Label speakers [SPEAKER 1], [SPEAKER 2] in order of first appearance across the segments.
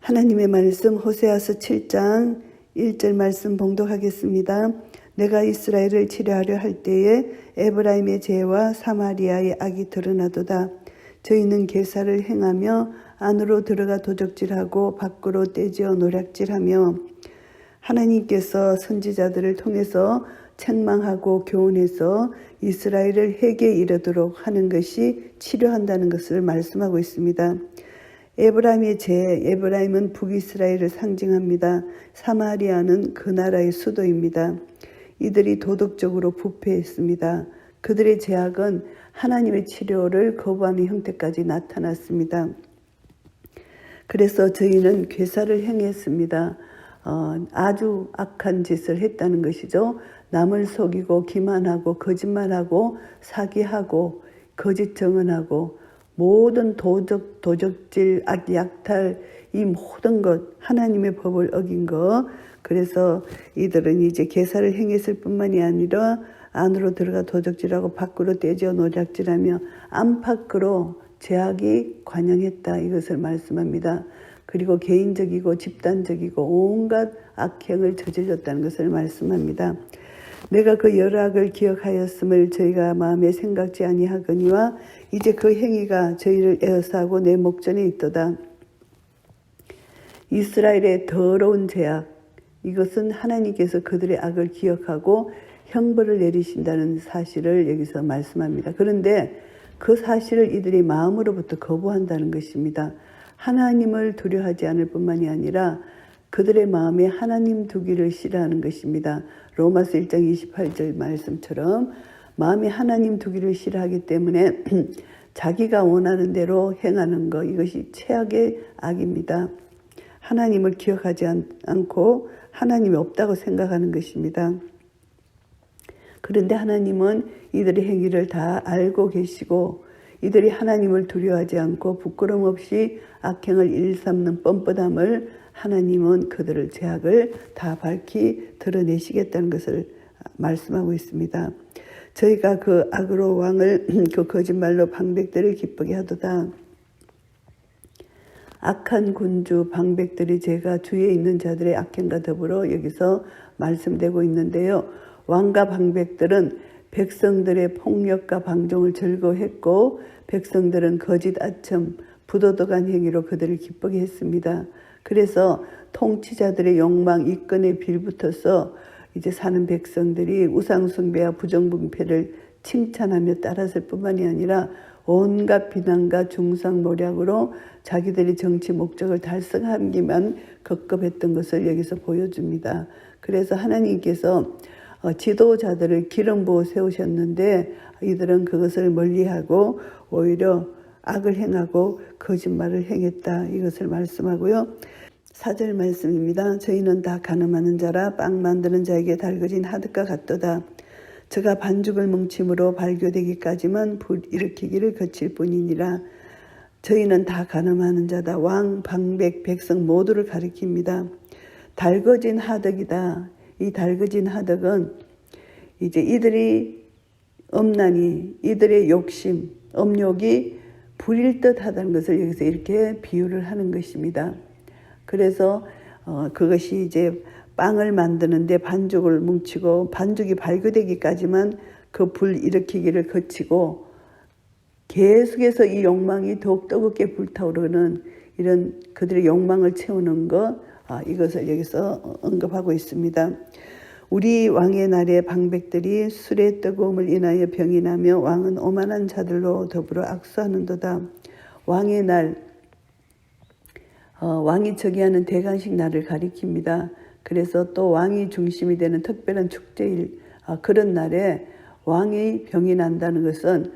[SPEAKER 1] 하나님의 말씀 호세아서 7장 1절 말씀 봉독하겠습니다. 내가 이스라엘을 치료하려 할 때에 에브라임의 죄와 사마리아의 악이 드러나도다. 저희는 계사를 행하며 안으로 들어가 도적질하고 밖으로 떼지어 노략질하며 하나님께서 선지자들을 통해서 책망하고 교훈해서 이스라엘을 회개에 이르도록 하는 것이 치료한다는 것을 말씀하고 있습니다. 에브라임의 죄, 에브라임은 북이스라엘을 상징합니다. 사마리아는 그 나라의 수도입니다. 이들이 도덕적으로 부패했습니다. 그들의 죄악은 하나님의 치료를 거부하는 형태까지 나타났습니다. 그래서 저희는 괴사를 행했습니다. 아주 악한 짓을 했다는 것이죠. 남을 속이고 기만하고 거짓말하고 사기하고 거짓 증언하고 모든 도적질, 약탈, 이 모든 것, 하나님의 법을 어긴 것. 그래서 이들은 이제 계사를 행했을 뿐만이 아니라 안으로 들어가 도적질하고 밖으로 떼지어 노략질하며 안팎으로 죄악이 관영했다, 이것을 말씀합니다. 그리고 개인적이고 집단적이고 온갖 악행을 저질렀다는 것을 말씀합니다. 내가 그 열악을 기억하였음을 저희가 마음에 생각지 아니하거니와 이제 그 행위가 저희를 에워싸고 내 목전에 있도다. 이스라엘의 더러운 죄악, 이것은 하나님께서 그들의 악을 기억하고 형벌을 내리신다는 사실을 여기서 말씀합니다. 그런데 그 사실을 이들이 마음으로부터 거부한다는 것입니다. 하나님을 두려워하지 않을 뿐만이 아니라 그들의 마음에 하나님 두기를 싫어하는 것입니다. 로마서 1장 28절 말씀처럼 마음에 하나님 두기를 싫어하기 때문에 자기가 원하는 대로 행하는 것, 이것이 최악의 악입니다. 하나님을 기억하지 않고 하나님이 없다고 생각하는 것입니다. 그런데 하나님은 이들의 행위를 다 알고 계시고 이들이 하나님을 두려워하지 않고 부끄럼 없이 악행을 일삼는 뻔뻔함을 하나님은 그들의 죄악을 다 밝히 드러내시겠다는 것을 말씀하고 있습니다. 저희가 그 악으로 왕을 그 거짓말로 방백들을 기쁘게 하도다. 악한 군주 방백들의 죄가 주위에 있는 자들의 악행과 더불어 여기서 말씀되고 있는데요. 왕과 방백들은 백성들의 폭력과 방종을 즐거워했고 백성들은 거짓 아첨, 부도덕한 행위로 그들을 기쁘게 했습니다. 그래서 통치자들의 욕망, 이권에 빌붙어서 이제 사는 백성들이 우상숭배와 부정분패를 칭찬하며 따랐을 뿐만이 아니라 온갖 비난과 중상모략으로 자기들의 정치 목적을 달성하기만 급급했던 것을 여기서 보여줍니다. 그래서 하나님께서 지도자들을 기름 부어 세우셨는데 이들은 그것을 멀리하고 오히려 악을 행하고 거짓말을 행했다, 이것을 말씀하고요. 4절 말씀입니다. 저희는 다 가늠하는 자라 빵 만드는 자에게 달궈진 하듯과 같도다. 저가 반죽을 뭉침으로 발교되기까지만 불 일으키기를 거칠 뿐이니라. 저희는 다 가늠하는 자다. 왕, 방백, 백성 모두를 가리킵니다. 달궈진 하덕이다. 이 달궈진 하덕은 이제 이들이 엄란히 이들의 욕심, 업욕이 불일 듯 하다는 것을 여기서 이렇게 비유를 하는 것입니다. 그래서 그것이 이제 빵을 만드는데 반죽을 뭉치고 반죽이 발효되기까지만 그 불 일으키기를 거치고 계속해서 이 욕망이 더욱 뜨겁게 불타오르는 이런 그들의 욕망을 채우는 것, 이것을 여기서 언급하고 있습니다. 우리 왕의 날에 방백들이 술의 뜨거움을 인하여 병이 나며 왕은 오만한 자들로 더불어 악수하는도다. 왕의 날, 왕이 저기하는 대관식 날을 가리킵니다. 그래서 또 왕이 중심이 되는 특별한 축제일, 그런 날에 왕의 병이 난다는 것은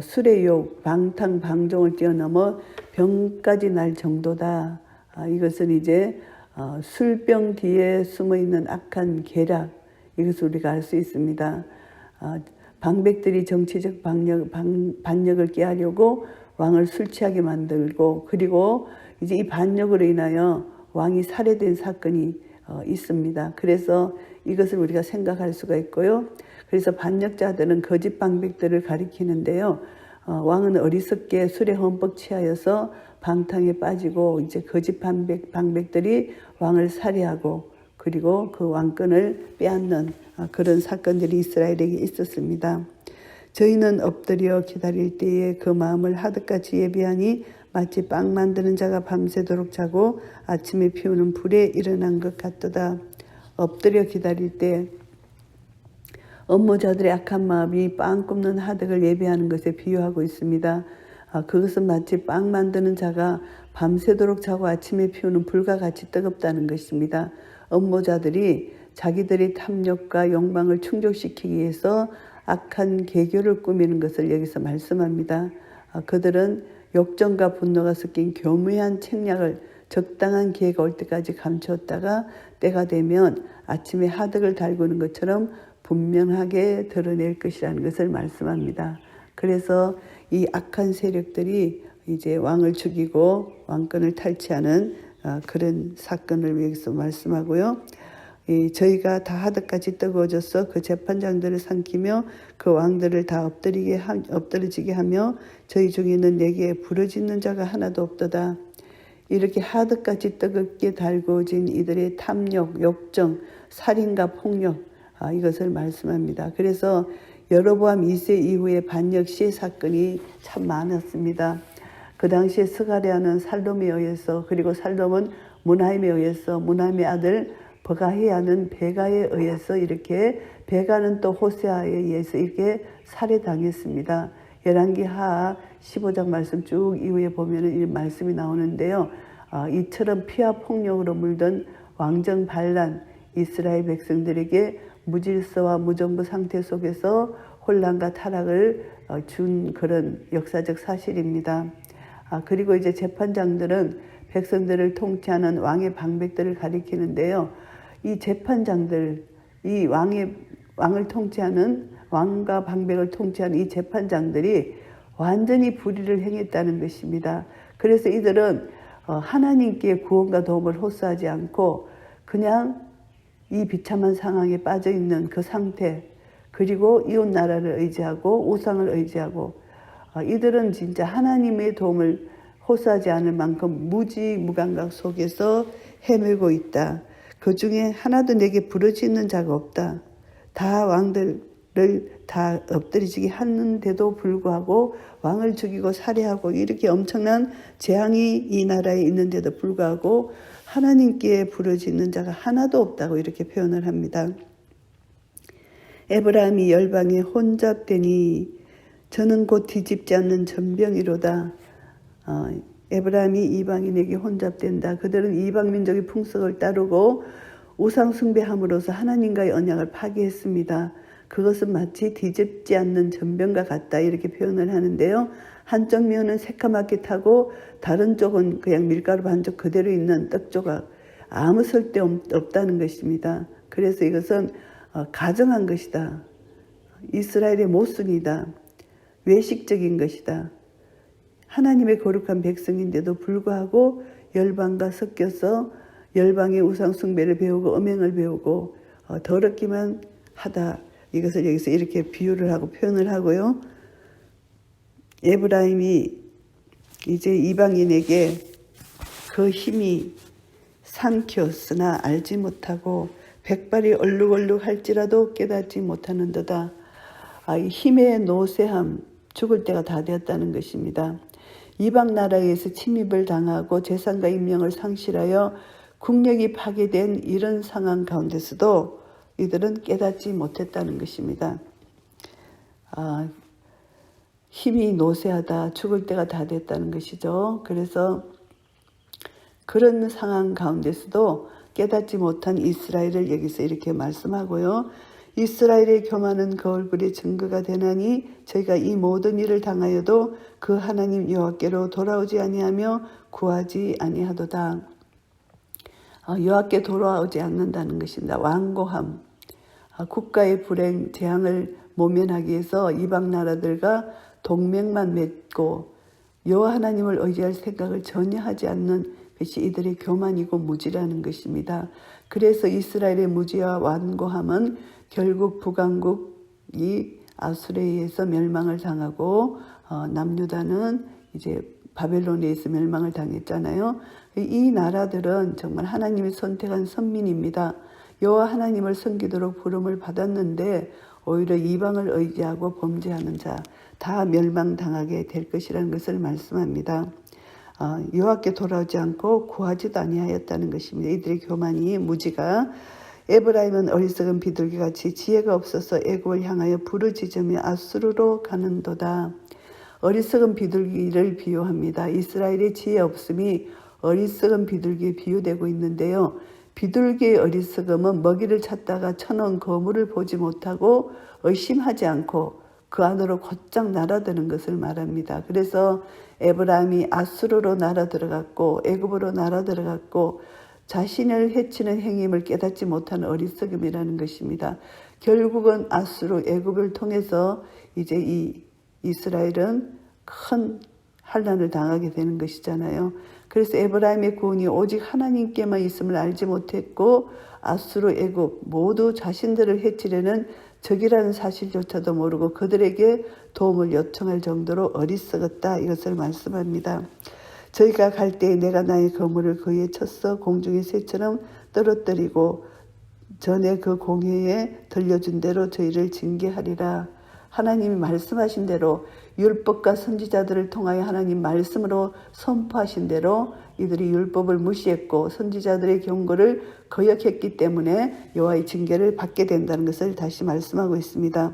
[SPEAKER 1] 술의 욕, 방탕, 방종을 뛰어넘어 병까지 날 정도다. 이것은 이제 술병 뒤에 숨어있는 악한 계략, 이것을 우리가 알 수 있습니다. 방백들이 정치적 반역을 깨하려고 왕을 술 취하게 만들고, 그리고 이제 이 반역으로 인하여 왕이 살해된 사건이 있습니다. 그래서 이것을 우리가 생각할 수가 있고요. 그래서 반역자들은 거짓 방백들을 가리키는데요. 왕은 어리석게 술에 흠뻑 취하여서 방탕에 빠지고 이제 거짓 방백들이 왕을 살해하고 그리고 그 왕권을 빼앗는 그런 사건들이 이스라엘에게 있었습니다. 저희는 엎드려 기다릴 때에 그 마음을 하듯같이 예비하니 마치 빵 만드는 자가 밤새도록 자고 아침에 피우는 불에 일어난 것 같도다. 엎드려 기다릴 때 업무자들의 악한 마음이 빵 굽는 하듯을 예비하는 것에 비유하고 있습니다. 그것은 마치 빵 만드는 자가 밤새도록 자고 아침에 피우는 불과 같이 뜨겁다는 것입니다. 업무자들이 자기들의 탐욕과 욕망을 충족시키기 위해서 악한 계교를 꾸미는 것을 여기서 말씀합니다. 그들은 욕정과 분노가 섞인 교묘한 책략을 적당한 기회가 올 때까지 감추었다가 때가 되면 아침에 하득을 달구는 것처럼 분명하게 드러낼 것이라는 것을 말씀합니다. 그래서 이 악한 세력들이 이제 왕을 죽이고 왕권을 탈취하는 그런 사건을 여기서 말씀하고요. 저희가 다 하듯같이 뜨거워져서 그 재판장들을 삼키며 그 왕들을 다 엎드러지게 하며 저희 중에는 내게 부르짖는 자가 하나도 없도다. 이렇게 하듯같이 뜨겁게 달구어진 이들의 탐욕, 욕정, 살인과 폭력 이것을 말씀합니다. 그래서 여로보암 2세 이후에 반역시 사건이 참 많았습니다. 그 당시에 스가랴는 살롬에 의해서 그리고 살롬은 문하임에 의해서 문하임의 아들 버가헤아는 베가에 의해서 이렇게 베가는 또 호세아에 의해서 이렇게 살해당했습니다. 열왕기하 15장 말씀 쭉 이후에 보면은 이 말씀이 나오는데요. 이처럼 피와 폭력으로 물든 왕정 반란 이스라엘 백성들에게 무질서와 무정부 상태 속에서 혼란과 타락을 준 그런 역사적 사실입니다. 그리고 이제 재판장들은 백성들을 통치하는 왕의 방백들을 가리키는데요. 이 재판장들, 이 왕을 통치하는 왕과 방백을 통치하는 이 재판장들이 완전히 불의를 행했다는 것입니다. 그래서 이들은 하나님께 구원과 도움을 호소하지 않고 그냥 이 비참한 상황에 빠져 있는 그 상태, 그리고 이웃 나라를 의지하고 우상을 의지하고 이들은 진짜 하나님의 도움을 호소하지 않을 만큼 무지무감각 속에서 헤매고 있다. 그 중에 하나도 내게 부르짖는 자가 없다. 다 왕들을 다 엎드리지게 하는데도 불구하고 왕을 죽이고 살해하고 이렇게 엄청난 재앙이 이 나라에 있는데도 불구하고 하나님께 부르짖는 자가 하나도 없다고 이렇게 표현을 합니다. 에브라임이 열방에 혼잡되니 저는 곧 뒤집지 않는 전병이로다. 에브라임이 이방인에게 혼잡된다. 그들은 이방 민족의 풍속을 따르고 우상 숭배함으로써 하나님과의 언약을 파괴했습니다. 그것은 마치 뒤집지 않는 전병과 같다 이렇게 표현을 하는데요. 한쪽 면은 새까맣게 타고 다른 쪽은 그냥 밀가루 반쪽 그대로 있는 떡조각, 아무 쓸데없다는 것입니다. 그래서 이것은 가정한 것이다. 이스라엘의 모순이다. 외식적인 것이다. 하나님의 거룩한 백성인데도 불구하고 열방과 섞여서 열방의 우상 숭배를 배우고 음행을 배우고 더럽기만 하다. 이것을 여기서 이렇게 비유를 하고 표현을 하고요. 에브라임이 이제 이방인에게 그 힘이 삼켰으나 알지 못하고 백발이 얼룩얼룩 할지라도 깨닫지 못하는도다. 이 힘의 노쇠함, 죽을 때가 다 되었다는 것입니다. 이방 나라에서 침입을 당하고 재산과 인명을 상실하여 국력이 파괴된 이런 상황 가운데서도 이들은 깨닫지 못했다는 것입니다. 힘이 노쇠하다, 죽을 때가 다 됐다는 것이죠. 그래서 그런 상황 가운데서도 깨닫지 못한 이스라엘을 여기서 이렇게 말씀하고요. 이스라엘의 교만은 그 얼굴의 증거가 되나니 저희가 이 모든 일을 당하여도 그 하나님 여호와께로 돌아오지 아니하며 구하지 아니하도다. 여호와께 돌아오지 않는다는 것입니다. 완고함, 국가의 불행, 재앙을 모면하기 위해서 이방 나라들과 동맹만 맺고 여호와 하나님을 의지할 생각을 전혀 하지 않는 것이 이들의 교만이고 무지라는 것입니다. 그래서 이스라엘의 무지와 완고함은 결국 북왕국이 아수르에 의해서 멸망을 당하고 남유다는 이제 바벨론에 있어 멸망을 당했잖아요. 이 나라들은 정말 하나님이 선택한 선민입니다. 여호와 하나님을 섬기도록 부름을 받았는데 오히려 이방을 의지하고 범죄하는 자 다 멸망당하게 될 것이라는 것을 말씀합니다. 여호와께 돌아오지 않고 구하지도 아니하였다는 것입니다. 이들의 교만이 무지가 에브라임은 어리석은 비둘기같이 지혜가 없어서 애굽을 향하여 부르짖으며 아수르로 가는도다. 어리석은 비둘기를 비유합니다. 이스라엘의 지혜 없음이 어리석은 비둘기에 비유되고 있는데요. 비둘기의 어리석음은 먹이를 찾다가 쳐놓은 거물을 보지 못하고 의심하지 않고 그 안으로 곧장 날아드는 것을 말합니다. 그래서 에브라임이 아수르로 날아들어갔고 애굽으로 날아들어갔고 자신을 해치는 행임을 깨닫지 못하는 어리석음이라는 것입니다. 결국은 아수르 애굽을 통해서 이제 이 이스라엘은 큰 환난을 당하게 되는 것이잖아요. 그래서 에브라임의 구원이 오직 하나님께만 있음을 알지 못했고 아수르 애굽 모두 자신들을 해치려는 적이라는 사실조차도 모르고 그들에게 도움을 요청할 정도로 어리석었다. 이것을 말씀합니다. 저희가 갈 때에 내가 나의 거물을 그에 쳤어 공중의 새처럼 떨어뜨리고 전에 그 공회에 들려준 대로 저희를 징계하리라. 하나님이 말씀하신 대로 율법과 선지자들을 통하여 하나님 말씀으로 선포하신 대로 이들이 율법을 무시했고 선지자들의 경고를 거역했기 때문에 여호와의 징계를 받게 된다는 것을 다시 말씀하고 있습니다.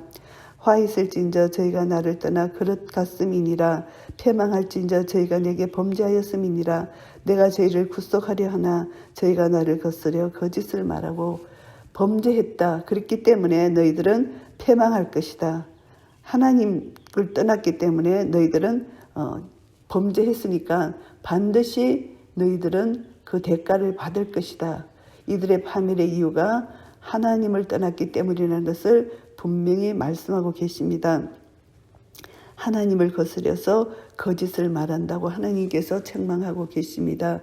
[SPEAKER 1] 화 있을진저 저희가 나를 떠나 그릇 같음이니라. 패망할진저 저희가 내게 범죄하였음이니라. 내가 저희를 구속하려 하나 저희가 나를 거스려 거짓을 말하고 범죄했다. 그렇기 때문에 너희들은 패망할 것이다. 하나님을 떠났기 때문에 너희들은 범죄했으니까 반드시 너희들은 그 대가를 받을 것이다. 이들의 파멸의 이유가 하나님을 떠났기 때문이라는 것을 분명히 말씀하고 계십니다. 하나님을 거스려서 거짓을 말한다고 하나님께서 책망하고 계십니다.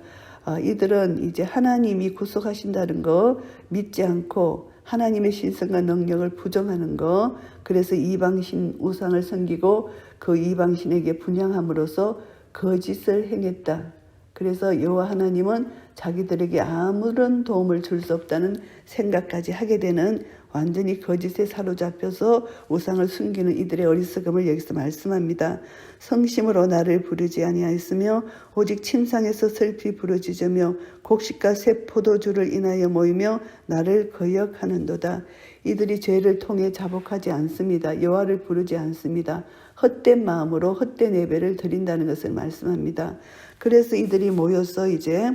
[SPEAKER 1] 이들은 이제 하나님이 구속하신다는 거 믿지 않고 하나님의 신성과 능력을 부정하는 거, 그래서 이방신 우상을 섬기고 그 이방신에게 분향함으로써 거짓을 행했다. 그래서 여호와 하나님은 자기들에게 아무런 도움을 줄 수 없다는 생각까지 하게 되는 완전히 거짓에 사로잡혀서 우상을 숨기는 이들의 어리석음을 여기서 말씀합니다. 성심으로 나를 부르지 아니하였으며 오직 침상에서 슬피 부르짖으며 곡식과 새 포도주를 인하여 모이며 나를 거역하는도다. 이들이 죄를 통해 자복하지 않습니다. 여호와를 부르지 않습니다. 헛된 마음으로 헛된 예배를 드린다는 것을 말씀합니다. 그래서 이들이 모여서 이제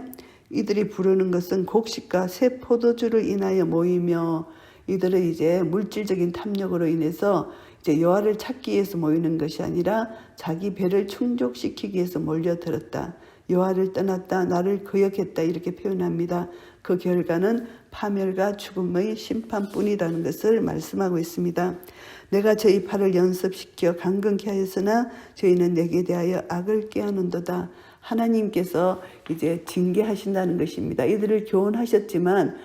[SPEAKER 1] 이들이 부르는 것은 곡식과 새 포도주를 인하여 모이며 이들은 이제 물질적인 탐욕으로 인해서 이제 여호와를 찾기 위해서 모이는 것이 아니라 자기 배를 충족시키기 위해서 몰려들었다. 여호와를 떠났다. 나를 거역했다. 이렇게 표현합니다. 그 결과는 파멸과 죽음의 심판뿐이라는 것을 말씀하고 있습니다. 내가 저희 팔을 연습시켜 강건케 하였으나 저희는 내게 대하여 악을 꾀하는도다. 하나님께서 이제 징계하신다는 것입니다. 이들을 교훈하셨지만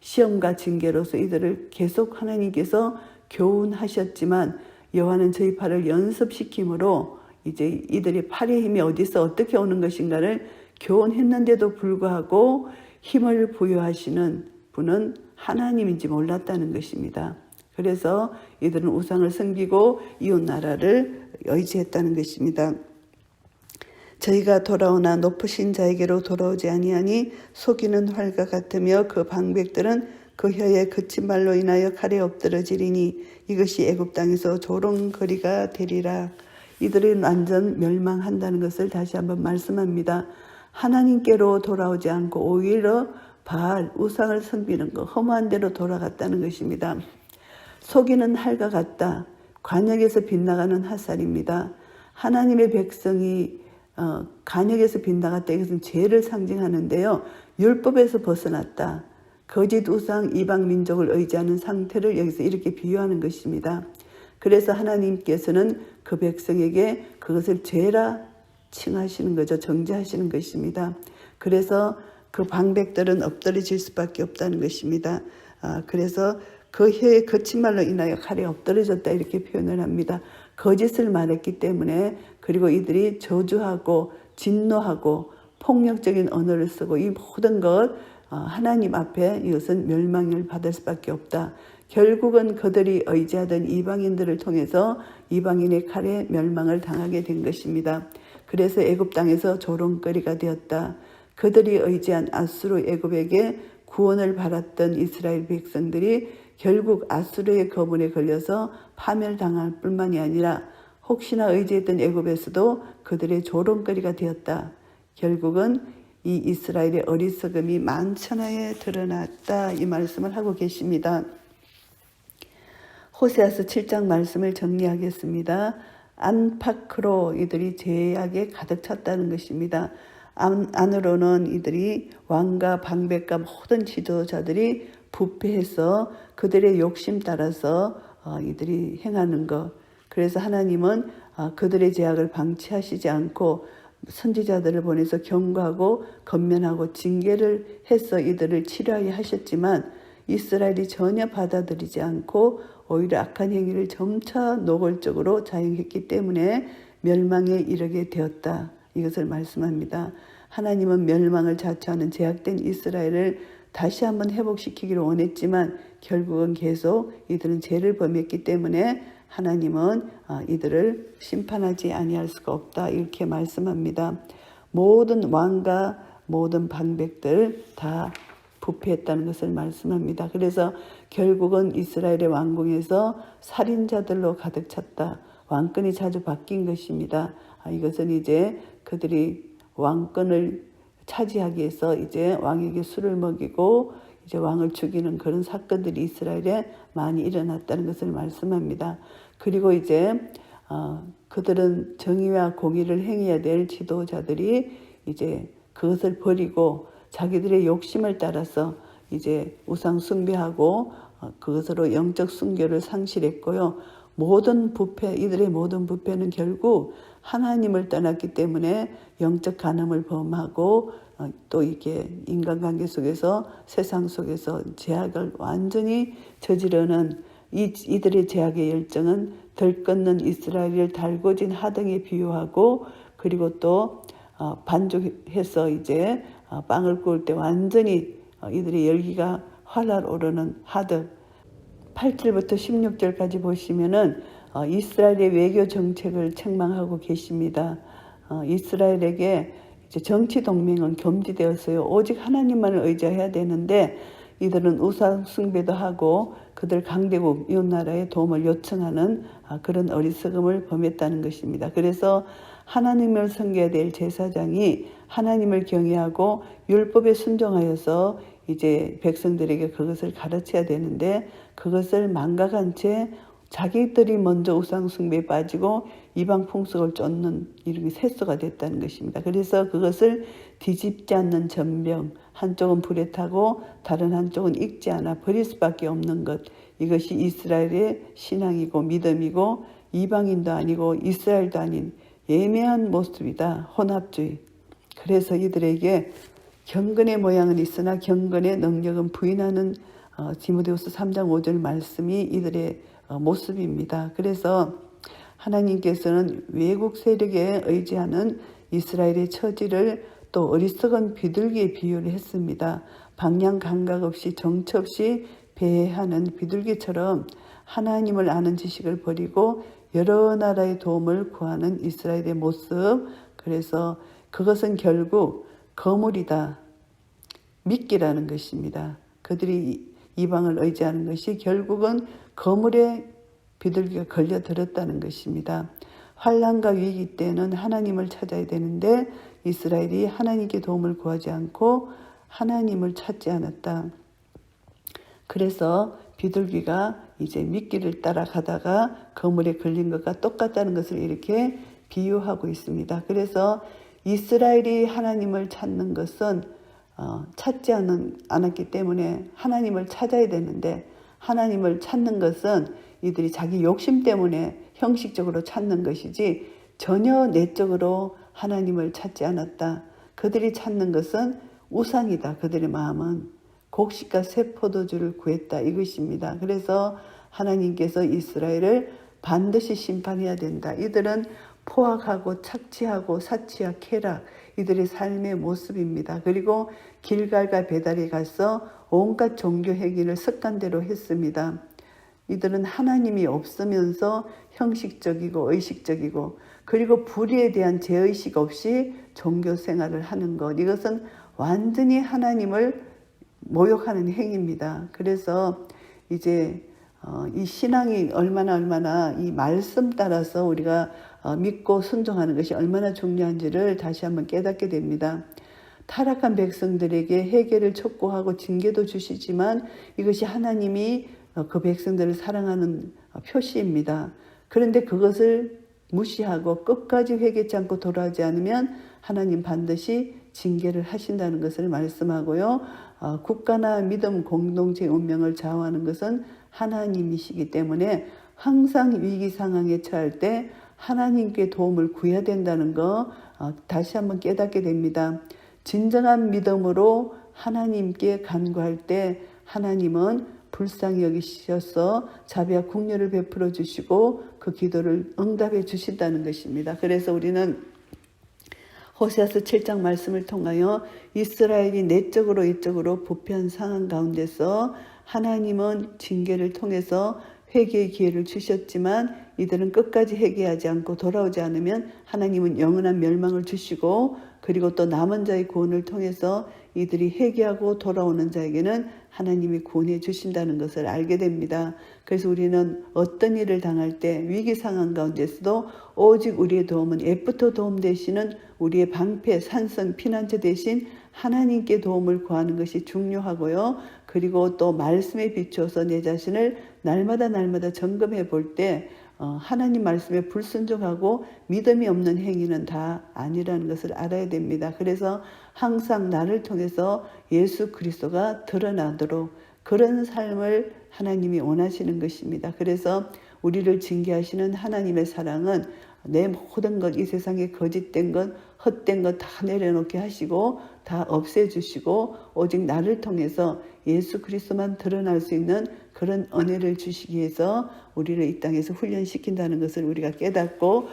[SPEAKER 1] 시험과 징계로서 이들을 계속 하나님께서 교훈하셨지만 여호와는 저희 팔을 연습시킴으로 이제 이들이 팔의 힘이 어디서 어떻게 오는 것인가를 교훈했는데도 불구하고 힘을 부여하시는 분은 하나님인지 몰랐다는 것입니다. 그래서 이들은 우상을 섬기고 이웃 나라를 의지했다는 것입니다. 저희가 돌아오나 높으신 자에게로 돌아오지 아니하니 속이는 활과 같으며 그 방백들은 그 혀에 그친 말로 인하여 칼에 엎드러지리니 이것이 애굽 땅에서 조롱거리가 되리라. 이들은 완전 멸망한다는 것을 다시 한번 말씀합니다. 하나님께로 돌아오지 않고 오히려 바알 우상을 섬기는 것 허무한 대로 돌아갔다는 것입니다. 속이는 활과 같다. 관역에서 빗나가는 핫살입니다. 하나님의 백성이 간역에서 빗나갔다. 이것은 죄를 상징하는데요. 율법에서 벗어났다. 거짓 우상 이방 민족을 의지하는 상태를 여기서 이렇게 비유하는 것입니다. 그래서 하나님께서는 그 백성에게 그것을 죄라 칭하시는 거죠. 정죄하시는 것입니다. 그래서 그 방백들은 엎드러질 수밖에 없다는 것입니다. 그래서 그 혀에 거친 말로 인하여 칼에 엎드러졌다 이렇게 표현을 합니다. 거짓을 말했기 때문에 그리고 이들이 저주하고 진노하고 폭력적인 언어를 쓰고 이 모든 것 하나님 앞에 이것은 멸망을 받을 수밖에 없다. 결국은 그들이 의지하던 이방인들을 통해서 이방인의 칼에 멸망을 당하게 된 것입니다. 그래서 애굽 땅에서 조롱거리가 되었다. 그들이 의지한 아수르 애굽에게 구원을 받았던 이스라엘 백성들이 결국 아수르의 거분에 걸려서 파멸당할 뿐만이 아니라 혹시나 의지했던 애굽에서도 그들의 조롱거리가 되었다. 결국은 이 이스라엘의 어리석음이 만천하에 드러났다. 이 말씀을 하고 계십니다. 호세아서 7장 말씀을 정리하겠습니다. 안팎으로 이들이 죄악에 가득 찼다는 것입니다. 안으로는 이들이 왕과 방백과 모든 지도자들이 부패해서 그들의 욕심 따라서 이들이 행하는 것. 그래서 하나님은 그들의 죄악을 방치하시지 않고 선지자들을 보내서 경고하고 건면하고 징계를 해서 이들을 치료하게 하셨지만 이스라엘이 전혀 받아들이지 않고 오히려 악한 행위를 점차 노골적으로 자행했기 때문에 멸망에 이르게 되었다. 이것을 말씀합니다. 하나님은 멸망을 자초하는 제약된 이스라엘을 다시 한번 회복시키기를 원했지만 결국은 계속 이들은 죄를 범했기 때문에 하나님은 이들을 심판하지 아니할 수가 없다. 이렇게 말씀합니다. 모든 왕과 모든 방백들 다 부패했다는 것을 말씀합니다. 그래서 결국은 이스라엘의 왕궁에서 살인자들로 가득 찼다. 왕권이 자주 바뀐 것입니다. 이것은 이제 그들이 왕권을 차지하기 위해서 이제 왕에게 술을 먹이고 이제 왕을 죽이는 그런 사건들이 이스라엘에 많이 일어났다는 것을 말씀합니다. 그리고 이제 그들은 정의와 공의를 행해야 될 지도자들이 이제 그것을 버리고 자기들의 욕심을 따라서 이제 우상 숭배하고 그것으로 영적 순교를 상실했고요. 모든 부패, 이들의 모든 부패는 결국 하나님을 떠났기 때문에 영적 간음을 범하고 또 이게 인간관계 속에서 세상 속에서 죄악을 완전히 저지르는 이들의 죄악의 열정은 들끓는 이스라엘을 달궈진 하등에 비유하고 그리고 또 반죽해서 이제 빵을 구울 때 완전히 이들의 열기가 활활 오르는 하등 8절부터 16절까지 보시면은 이스라엘의 외교 정책을 책망하고 계십니다. 이스라엘에게 이제 정치 동맹은 금지되었어요. 오직 하나님만을 의지해야 되는데 이들은 우상 숭배도 하고 그들 강대국 이웃나라의 도움을 요청하는 그런 어리석음을 범했다는 것입니다. 그래서 하나님을 섬겨야 될 제사장이 하나님을 경외하고 율법에 순종하여서 이제 백성들에게 그것을 가르쳐야 되는데 그것을 망각한 채 자기들이 먼저 우상 숭배에 빠지고 이방 풍속을 쫓는 이런 세수가 됐다는 것입니다. 그래서 그것을 뒤집지 않는 전병, 한쪽은 불에 타고 다른 한쪽은 익지 않아 버릴 수밖에 없는 것. 이것이 이스라엘의 신앙이고 믿음이고 이방인도 아니고 이스라엘도 아닌 애매한 모습이다. 혼합주의. 그래서 이들에게 경건의 모양은 있으나 경건의 능력은 부인하는 디모데후서 3장 5절 말씀이 이들의 모습입니다. 그래서 하나님께서는 외국 세력에 의지하는 이스라엘의 처지를 또 어리석은 비둘기에 비유를 했습니다. 방향 감각 없이 정처 없이 배회하는 비둘기처럼 하나님을 아는 지식을 버리고 여러 나라의 도움을 구하는 이스라엘의 모습. 그래서 그것은 결국 거물이다. 미끼라는 것입니다. 그들이 이방을 의지하는 것이 결국은 거물에 비둘기가 걸려들었다는 것입니다. 환난과 위기 때는 하나님을 찾아야 되는데 이스라엘이 하나님께 도움을 구하지 않고 하나님을 찾지 않았다. 그래서 비둘기가 이제 미끼를 따라가다가 거물에 걸린 것과 똑같다는 것을 이렇게 비유하고 있습니다. 그래서 이스라엘이 하나님을 찾는 것은 찾지 않았기 때문에 하나님을 찾아야 되는데 하나님을 찾는 것은 이들이 자기 욕심 때문에 형식적으로 찾는 것이지 전혀 내적으로 하나님을 찾지 않았다. 그들이 찾는 것은 우상이다. 그들의 마음은 곡식과 새 포도주를 구했다. 이것입니다. 그래서 하나님께서 이스라엘을 반드시 심판해야 된다. 이들은 포악하고 착취하고 사치와 쾌락, 이들의 삶의 모습입니다. 그리고 길갈과 베달에 가서 온갖 종교 행위를 습관대로 했습니다. 이들은 하나님이 없으면서 형식적이고 의식적이고, 그리고 불의에 대한 죄의식 없이 종교 생활을 하는 것, 이것은 완전히 하나님을 모욕하는 행위입니다. 그래서 이제 이 신앙이 얼마나 이 말씀 따라서 우리가 믿고 순종하는 것이 얼마나 중요한지를 다시 한번 깨닫게 됩니다. 타락한 백성들에게 회개를 촉구하고 징계도 주시지만 이것이 하나님이 그 백성들을 사랑하는 표시입니다. 그런데 그것을 무시하고 끝까지 회개치 않고 돌아오지 않으면 하나님 반드시 징계를 하신다는 것을 말씀하고요. 국가나 믿음 공동체의 운명을 좌우하는 것은 하나님이시기 때문에 항상 위기 상황에 처할 때 하나님께 도움을 구해야 된다는 거 다시 한번 깨닫게 됩니다. 진정한 믿음으로 하나님께 간구할 때 하나님은 불쌍히 여기셔서 자비와 긍휼을 베풀어 주시고 그 기도를 응답해 주신다는 것입니다. 그래서 우리는 호세아서 7장 말씀을 통하여 이스라엘이 내적으로 외적으로 부패한 상황 가운데서 하나님은 징계를 통해서 회개의 기회를 주셨지만 이들은 끝까지 회개하지 않고 돌아오지 않으면 하나님은 영원한 멸망을 주시고, 그리고 또 남은 자의 구원을 통해서 이들이 회개하고 돌아오는 자에게는 하나님이 구원해 주신다는 것을 알게 됩니다. 그래서 우리는 어떤 일을 당할 때 위기 상황 가운데서도 오직 우리의 도움은 애프터 도움 되시는 우리의 방패, 산성, 피난처 대신 하나님께 도움을 구하는 것이 중요하고요. 그리고 또 말씀에 비추어서 내 자신을 날마다 점검해 볼 때 하나님 말씀에 불순종하고 믿음이 없는 행위는 다 아니라는 것을 알아야 됩니다. 그래서 항상 나를 통해서 예수 그리스도가 드러나도록 그런 삶을 하나님이 원하시는 것입니다. 그래서 우리를 징계하시는 하나님의 사랑은 내 모든 것, 이 세상에 거짓된 것, 헛된 것 다 내려놓게 하시고 다 없애주시고 오직 나를 통해서 예수 그리스도만 드러날 수 있는 그런 은혜를 주시기 위해서 우리를 이 땅에서 훈련시킨다는 것을 우리가 깨닫고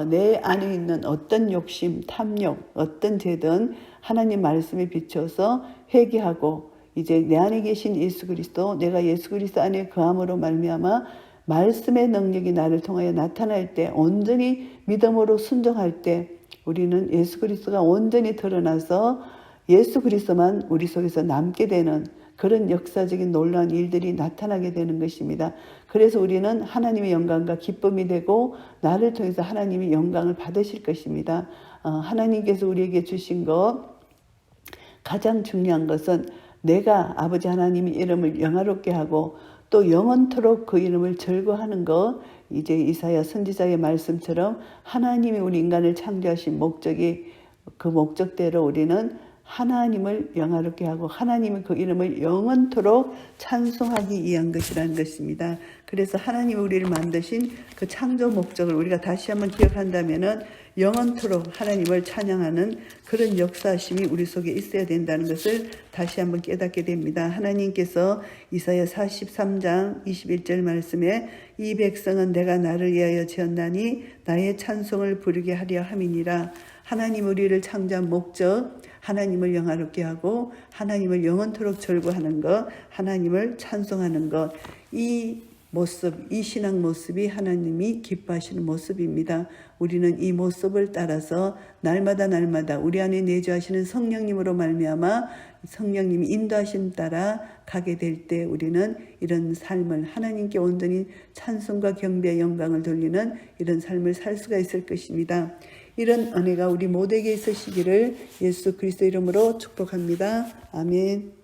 [SPEAKER 1] 내 안에 있는 어떤 욕심, 탐욕, 어떤 죄든 하나님 말씀에 비춰서 회개하고 이제 내 안에 계신 예수 그리스도, 내가 예수 그리스도 안에 거함으로 말미암아 말씀의 능력이 나를 통하여 나타날 때, 온전히 믿음으로 순종할 때 우리는 예수 그리스도가 온전히 드러나서 예수 그리스도만 우리 속에서 남게 되는 그런 역사적인 놀라운 일들이 나타나게 되는 것입니다. 그래서 우리는 하나님의 영광과 기쁨이 되고 나를 통해서 하나님이 영광을 받으실 것입니다. 하나님께서 우리에게 주신 것 가장 중요한 것은 내가 아버지 하나님의 이름을 영화롭게 하고 또 영원토록 그 이름을 절거하는 것, 이제 이사야 선지자의 말씀처럼 하나님이 우리 인간을 창조하신 목적이 그 목적대로 우리는 하나님을 영화롭게 하고 하나님의 그 이름을 영원토록 찬송하기 위한 것이라는 것입니다. 그래서 하나님이 우리를 만드신 그 창조 목적을 우리가 다시 한번 기억한다면은 영원토록 하나님을 찬양하는 그런 역사심이 우리 속에 있어야 된다는 것을 다시 한번 깨닫게 됩니다. 하나님께서 이사야 43장 21절 말씀에 이 백성은 내가 나를 위하여 지었나니 나의 찬송을 부르게 하려 함이니라. 하나님 우리를 창조한 목적, 하나님을 영화롭게 하고 하나님을 영원토록 절거하는 것, 하나님을 찬송하는 것, 이 모습, 이 신앙 모습이 하나님이 기뻐하시는 모습입니다. 우리는 이 모습을 따라서 날마다 우리 안에 내주하시는 성령님으로 말미암아 성령님이 인도하심 따라 가게 될 때 우리는 이런 삶을 하나님께 온전히 찬송과 경배의 영광을 돌리는 이런 삶을 살 수가 있을 것입니다. 이런 은혜가 우리 모두에게 있으시기를 예수 그리스도 이름으로 축복합니다. 아멘.